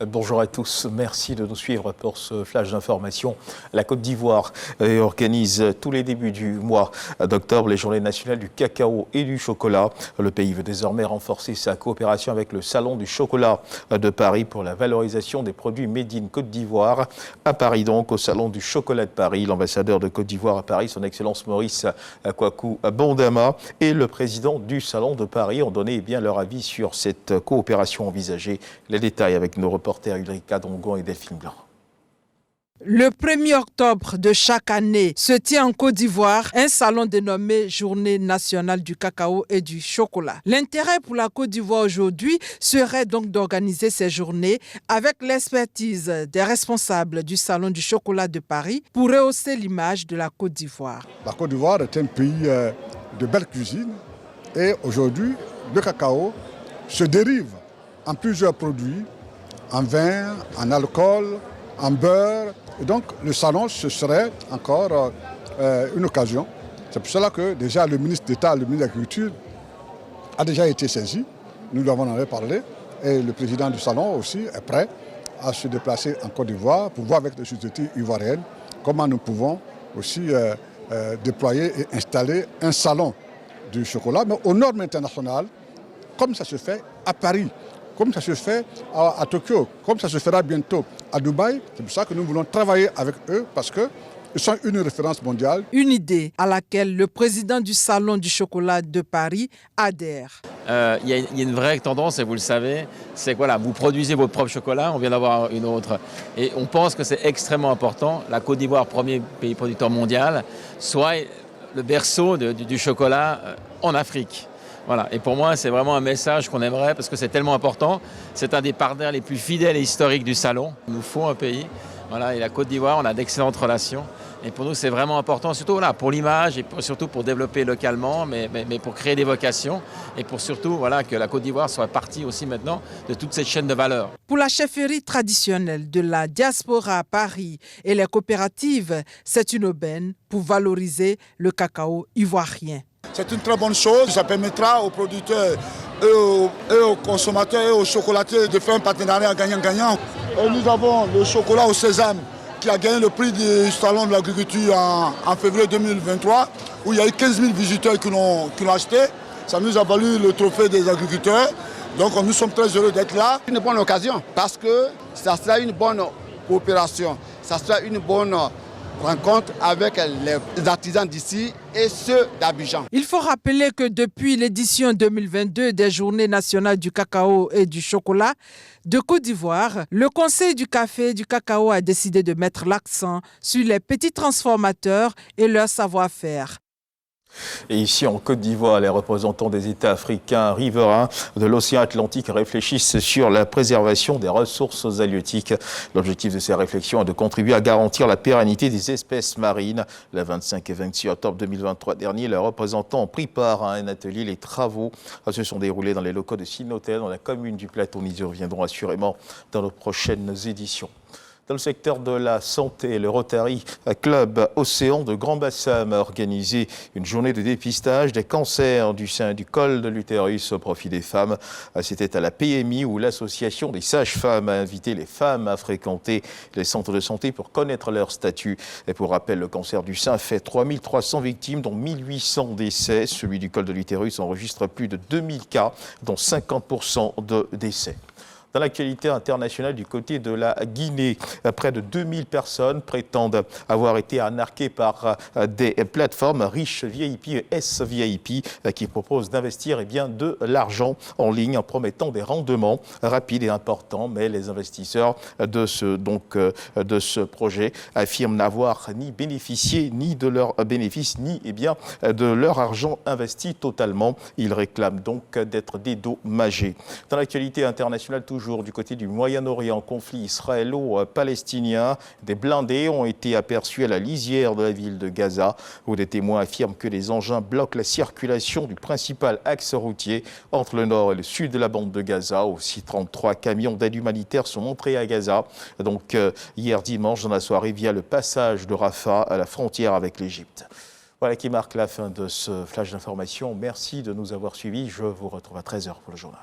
Bonjour à tous, merci de nous suivre pour ce flash d'information. La Côte d'Ivoire organise tous les débuts du mois d'octobre les journées nationales du cacao et du chocolat. Le pays veut désormais renforcer sa coopération avec le Salon du chocolat de Paris pour la valorisation des produits made in Côte d'Ivoire. À Paris donc, au Salon du chocolat de Paris, l'ambassadeur de Côte d'Ivoire à Paris, son Excellence Maurice Kwaku Bondama, et le président du Salon de Paris ont donné leur avis sur cette coopération envisagée. Les détails avec nos reporters Ulrika Dongon et Delphine Blanc. Le 1er octobre de chaque année se tient en Côte d'Ivoire un salon dénommé Journée nationale du cacao et du chocolat. L'intérêt pour la Côte d'Ivoire aujourd'hui serait donc d'organiser ces journées avec l'expertise des responsables du Salon du chocolat de Paris pour rehausser l'image de la Côte d'Ivoire. La Côte d'Ivoire est un pays de belle cuisine et aujourd'hui le cacao se dérive en plusieurs produits, en vin, en alcool, en beurre. Et donc le salon, ce serait encore une occasion. C'est pour cela que déjà le ministre d'État, le ministre de l'Agriculture a déjà été saisi. Nous lui avons parlé. Et le président du salon aussi est prêt à se déplacer en Côte d'Ivoire pour voir avec les sociétés ivoiriennes comment nous pouvons aussi déployer et installer un salon du chocolat, mais aux normes internationales, comme ça se fait à Paris, comme ça se fait à Tokyo, comme ça se fera bientôt à Dubaï. C'est pour ça que nous voulons travailler avec eux parce qu'ils sont une référence mondiale. Une idée à laquelle le président du Salon du chocolat de Paris adhère. Il y a une vraie tendance, et vous le savez, c'est que voilà, vous produisez votre propre chocolat, on vient d'avoir une autre. Et on pense que c'est extrêmement important, la Côte d'Ivoire, premier pays producteur mondial, soit le berceau du chocolat en Afrique. Voilà. Et pour moi, c'est vraiment un message qu'on aimerait parce que c'est tellement important. C'est un des partenaires les plus fidèles et historiques du salon. Il nous faut un pays. Voilà. Et la Côte d'Ivoire, on a d'excellentes relations. Et pour nous, c'est vraiment important, surtout voilà, pour l'image et surtout pour développer localement, mais pour créer des vocations et pour surtout voilà, que la Côte d'Ivoire soit partie aussi maintenant de toute cette chaîne de valeur. Pour la chefferie traditionnelle de la diaspora à Paris et les coopératives, c'est une aubaine pour valoriser le cacao ivoirien. C'est une très bonne chose, ça permettra aux producteurs et aux consommateurs et aux chocolatiers de faire un partenariat gagnant-gagnant. Nous avons le chocolat au sésame qui a gagné le prix du Salon de l'agriculture en février 2023, où il y a eu 15 000 visiteurs qui l'ont acheté. Ça nous a valu le trophée des agriculteurs. Donc nous sommes très heureux d'être là. C'est une bonne occasion parce que ça sera une bonne coopération, ça sera une bonne rencontre avec les artisans d'ici et ceux d'Abidjan. Il faut rappeler que depuis l'édition 2022 des Journées nationales du cacao et du chocolat de Côte d'Ivoire, le Conseil du café et du cacao a décidé de mettre l'accent sur les petits transformateurs et leur savoir-faire. Et ici en Côte d'Ivoire, les représentants des États africains riverains de l'océan Atlantique réfléchissent sur la préservation des ressources halieutiques. L'objectif de ces réflexions est de contribuer à garantir la pérennité des espèces marines. Le 25 et 26 octobre 2023 dernier, les représentants ont pris part à un atelier. Les travaux se sont déroulés dans les locaux de Sinotel, dans la commune du Plateau. Nous y reviendrons assurément dans nos prochaines éditions. Dans le secteur de la santé, le Rotary Club Océan de Grand Bassam a organisé une journée de dépistage des cancers du sein et du col de l'utérus au profit des femmes. C'était à la PMI où l'association des sages-femmes a invité les femmes à fréquenter les centres de santé pour connaître leur statut. Et pour rappel, le cancer du sein fait 3300 victimes, dont 1800 décès. Celui du col de l'utérus enregistre plus de 2000 cas, dont 50% de décès. Dans l'actualité internationale du côté de la Guinée, près de 2000 personnes prétendent avoir été arnaquées par des plateformes riches VIP et SVIP qui proposent d'investir de l'argent en ligne en promettant des rendements rapides et importants. Mais les investisseurs de ce projet affirment n'avoir ni bénéficié ni de leurs bénéfices ni de leur argent investi totalement. Ils réclament donc d'être dédommagés. Dans l'actualité internationale toujours, du côté du Moyen-Orient, conflit israélo-palestinien. Des blindés ont été aperçus à la lisière de la ville de Gaza, où des témoins affirment que les engins bloquent la circulation du principal axe routier entre le nord et le sud de la bande de Gaza. Aussi, 33 camions d'aide humanitaire sont entrés à Gaza, donc hier dimanche dans la soirée, via le passage de Rafah à la frontière avec l'Égypte. Voilà qui marque la fin de ce flash d'information. Merci de nous avoir suivis. Je vous retrouve à 13h pour le journal.